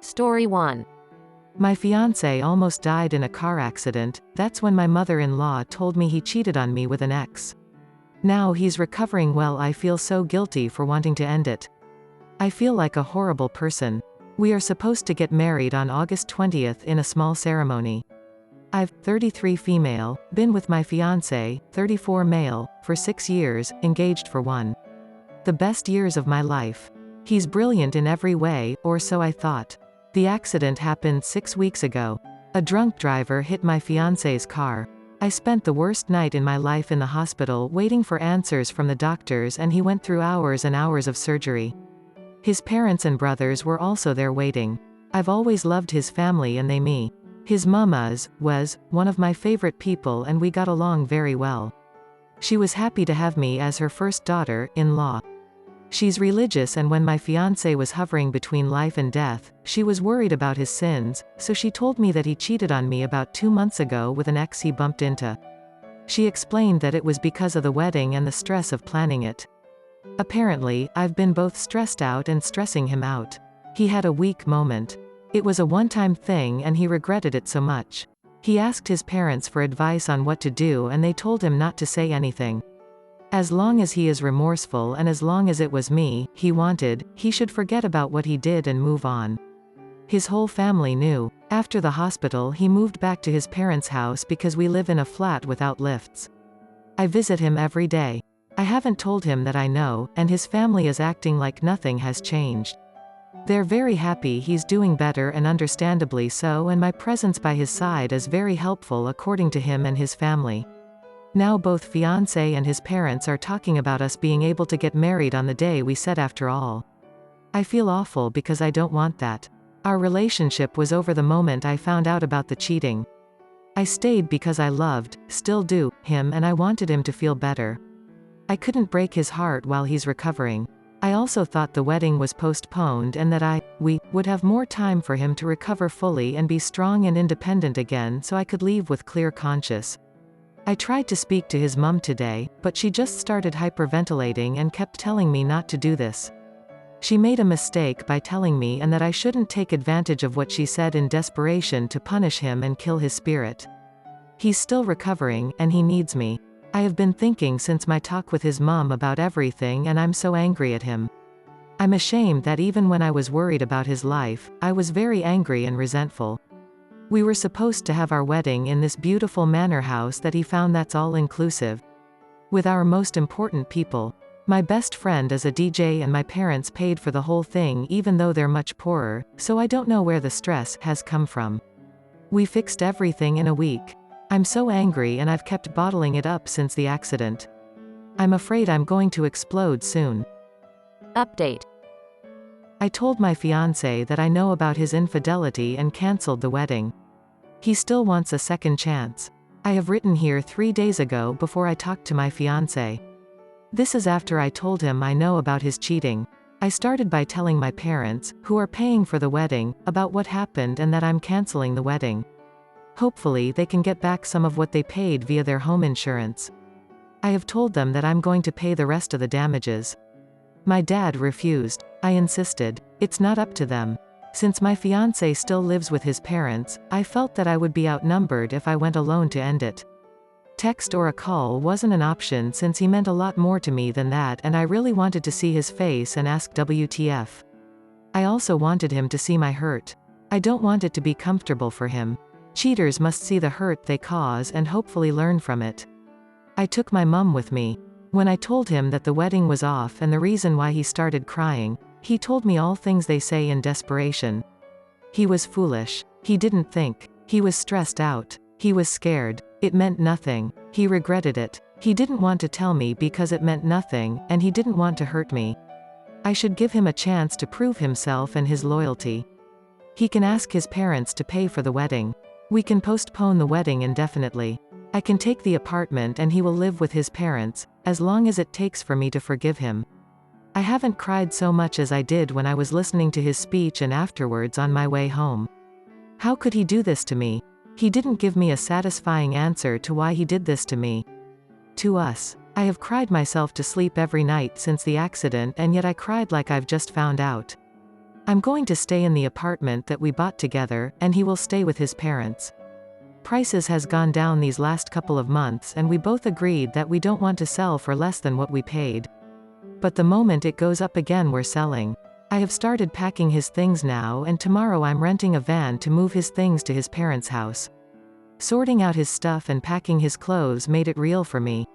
Story 1. My fiancé almost died in a car accident. That's when my mother-in-law told me he cheated on me with an ex. Now he's recovering well. I feel so guilty for wanting to end it. I feel like a horrible person. We are supposed to get married on August 20th in a small ceremony. I've, 33 female, been with my fiancé, 34 male, for 6 years, engaged for 1. The best years of my life. He's brilliant in every way, or so I thought. The accident happened 6 weeks ago. A drunk driver hit my fiancé's car. I spent the worst night in my life in the hospital waiting for answers from the doctors, and he went through hours and hours of surgery. His parents and brothers were also there waiting. I've always loved his family and they me. His was one of my favorite people and we got along very well. She was happy to have me as her first daughter-in-law. She's religious, and when my fiancé was hovering between life and death, she was worried about his sins, so she told me that he cheated on me about 2 months ago with an ex he bumped into. She explained that it was because of the wedding and the stress of planning it. Apparently, I've been both stressed out and stressing him out. He had a weak moment. It was a one-time thing and he regretted it so much. He asked his parents for advice on what to do and they told him not to say anything. As long as he is remorseful and as long as it was me he should forget about what he did and move on. His whole family knew. After the hospital he moved back to his parents' house because we live in a flat without lifts. I visit him every day. I haven't told him that I know, and his family is acting like nothing has changed. They're very happy he's doing better, and understandably so, and my presence by his side is very helpful according to him and his family. Now both fiancé and his parents are talking about us being able to get married on the day we said after all. I feel awful because I don't want that. Our relationship was over the moment I found out about the cheating. I stayed because I loved, still do, him, and I wanted him to feel better. I couldn't break his heart while he's recovering. I also thought the wedding was postponed and that we would have more time for him to recover fully and be strong and independent again, so I could leave with clear conscience. I tried to speak to his mom today, but she just started hyperventilating and kept telling me not to do this. She made a mistake by telling me and that I shouldn't take advantage of what she said in desperation to punish him and kill his spirit. He's still recovering, and he needs me. I have been thinking since my talk with his mom about everything, and I'm so angry at him. I'm ashamed that even when I was worried about his life, I was very angry and resentful. We were supposed to have our wedding in this beautiful manor house that he found that's all inclusive. With our most important people. My best friend is a DJ and my parents paid for the whole thing even though they're much poorer, so I don't know where the stress has come from. We fixed everything in a week. I'm so angry and I've kept bottling it up since the accident. I'm afraid I'm going to explode soon. Update. I told my fiancé that I know about his infidelity and cancelled the wedding. He still wants a second chance. I have written here 3 days ago before I talked to my fiancé. This is after I told him I know about his cheating. I started by telling my parents, who are paying for the wedding, about what happened and that I'm cancelling the wedding. Hopefully they can get back some of what they paid via their home insurance. I have told them that I'm going to pay the rest of the damages. My dad refused. I insisted. It's not up to them. Since my fiancé still lives with his parents, I felt that I would be outnumbered if I went alone to end it. Text or a call wasn't an option since he meant a lot more to me than that, and I really wanted to see his face and ask WTF. I also wanted him to see my hurt. I don't want it to be comfortable for him. Cheaters must see the hurt they cause and hopefully learn from it. I took my mum with me. When I told him that the wedding was off and the reason why he started crying, he told me all things they say in desperation. He was foolish. He didn't think. He was stressed out. He was scared. It meant nothing. He regretted it. He didn't want to tell me because it meant nothing, and he didn't want to hurt me. I should give him a chance to prove himself and his loyalty. He can ask his parents to pay for the wedding. We can postpone the wedding indefinitely. I can take the apartment and he will live with his parents, as long as it takes for me to forgive him. I haven't cried so much as I did when I was listening to his speech and afterwards on my way home. How could he do this to me? He didn't give me a satisfying answer to why he did this to me. To us. I have cried myself to sleep every night since the accident, and yet I cried like I've just found out. I'm going to stay in the apartment that we bought together, and he will stay with his parents. Prices has gone down these last couple of months and we both agreed that we don't want to sell for less than what we paid. But the moment it goes up again we're selling. I have started packing his things now and tomorrow I'm renting a van to move his things to his parents' house. Sorting out his stuff and packing his clothes made it real for me.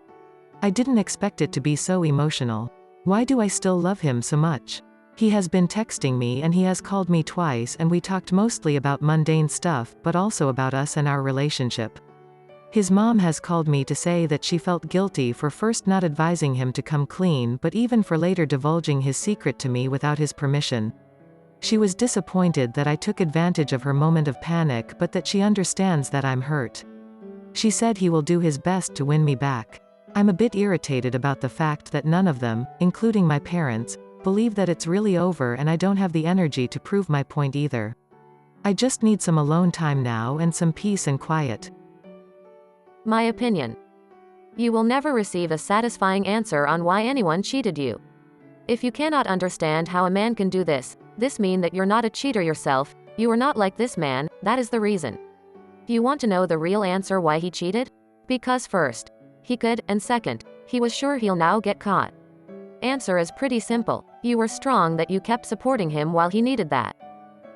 I didn't expect it to be so emotional. Why do I still love him so much? He has been texting me and he has called me twice and we talked mostly about mundane stuff but also about us and our relationship. His mom has called me to say that she felt guilty for first not advising him to come clean but even for later divulging his secret to me without his permission. She was disappointed that I took advantage of her moment of panic but that she understands that I'm hurt. She said he will do his best to win me back. I'm a bit irritated about the fact that none of them, including my parents, believe that it's really over and I don't have the energy to prove my point either. I just need some alone time now and some peace and quiet. My opinion. You will never receive a satisfying answer on why anyone cheated you. If you cannot understand how a man can do this means that you're not a cheater yourself, you are not like this man, that is the reason. You want to know the real answer why he cheated? Because first, he could, and second, he was sure he'll now get caught. Answer is pretty simple. You were strong that you kept supporting him while he needed that.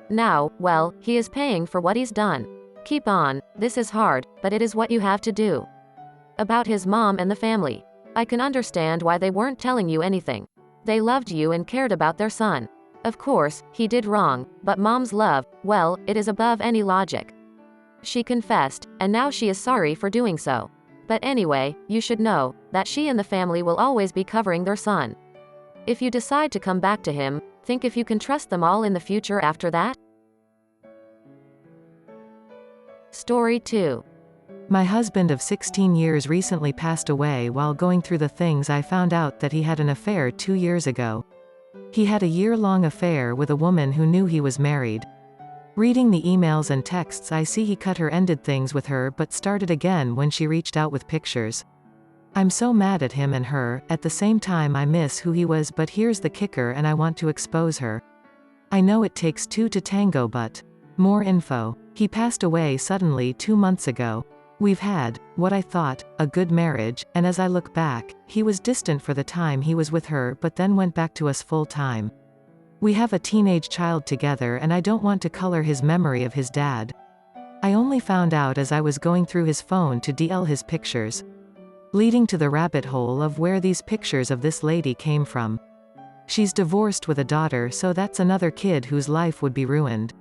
Now, well, he is paying for what he's done. Keep on, this is hard, but it is what you have to do. About his mom and the family. I can understand why they weren't telling you anything. They loved you and cared about their son. Of course, he did wrong, but mom's love, well, it is above any logic. She confessed, and now she is sorry for doing so. But anyway, you should know that she and the family will always be covering their son. If you decide to come back to him, think if you can trust them all in the future after that. Story 2. My husband of 16 years recently passed away while going through the things. I found out that he had an affair 2 years ago. He had a year-long affair with a woman who knew he was married. Reading the emails and texts I see he cut her, ended things with her but started again when she reached out with pictures. I'm so mad at him and her, at the same time I miss who he was, but here's the kicker and I want to expose her. I know it takes two to tango but. More info. He passed away suddenly 2 months ago. We've had, what I thought, a good marriage, and as I look back, he was distant for the time he was with her but then went back to us full time. We have a teenage child together and I don't want to color his memory of his dad. I only found out as I was going through his phone to DL his pictures. Leading to the rabbit hole of where these pictures of this lady came from. She's divorced with a daughter, so that's another kid whose life would be ruined.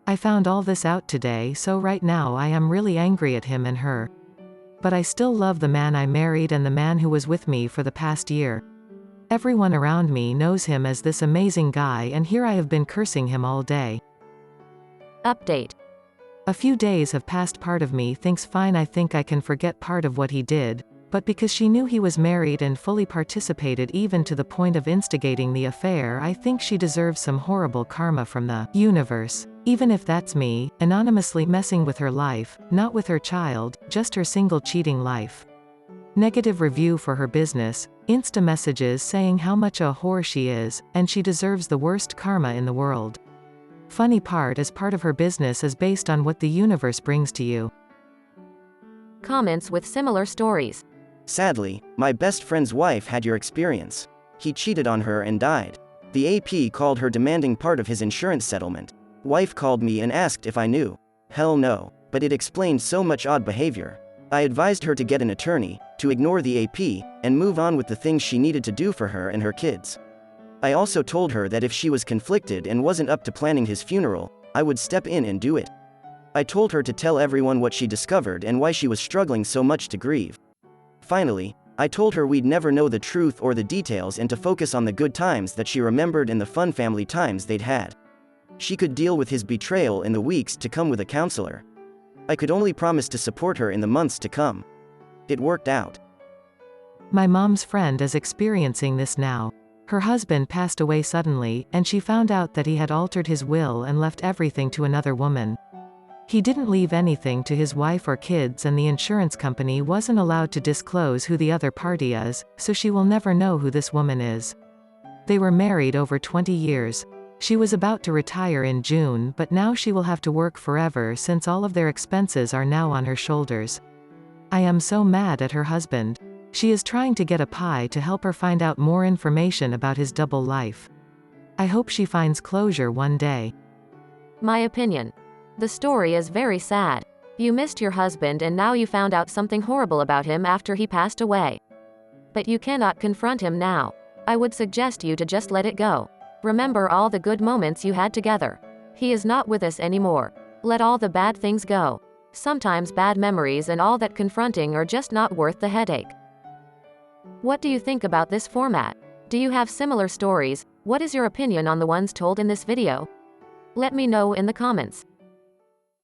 I found all this out today, so right now I am really angry at him and her. But I still love the man I married and the man who was with me for the past year. Everyone around me knows him as this amazing guy and here I have been cursing him all day. Update. A few days have passed. Part of me thinks fine, I think I can forget part of what he did, but because she knew he was married and fully participated even to the point of instigating the affair, I think she deserves some horrible karma from the universe. Even if that's me, anonymously messing with her life, not with her child, just her single cheating life. Negative review for her business, Insta messages saying how much a whore she is, and she deserves the worst karma in the world. Funny part is part of her business is based on what the universe brings to you. Comments with similar stories. Sadly, my best friend's wife had your experience. He cheated on her and died. The AP called her demanding part of his insurance settlement. Wife called me and asked if I knew. Hell no, but it explained so much odd behavior. I advised her to get an attorney, to ignore the AP, and move on with the things she needed to do for her and her kids. I also told her that if she was conflicted and wasn't up to planning his funeral, I would step in and do it. I told her to tell everyone what she discovered and why she was struggling so much to grieve. Finally, I told her we'd never know the truth or the details and to focus on the good times that she remembered and the fun family times they'd had. She could deal with his betrayal in the weeks to come with a counselor. I could only promise to support her in the months to come. It worked out. My mom's friend is experiencing this now. Her husband passed away suddenly, and she found out that he had altered his will and left everything to another woman. He didn't leave anything to his wife or kids, and the insurance company wasn't allowed to disclose who the other party is, so she will never know who this woman is. They were married over 20 years. She was about to retire in June, but now she will have to work forever since all of their expenses are now on her shoulders. I am so mad at her husband. She is trying to get a pie to help her find out more information about his double life. I hope she finds closure one day. My opinion. The story is very sad. You missed your husband and now you found out something horrible about him after he passed away. But you cannot confront him now. I would suggest you to just let it go. Remember all the good moments you had together. He is not with us anymore. Let all the bad things go. Sometimes bad memories and all that confronting are just not worth the headache. What do you think about this format? Do you have similar stories? What is your opinion on the ones told in this video? Let me know in the comments.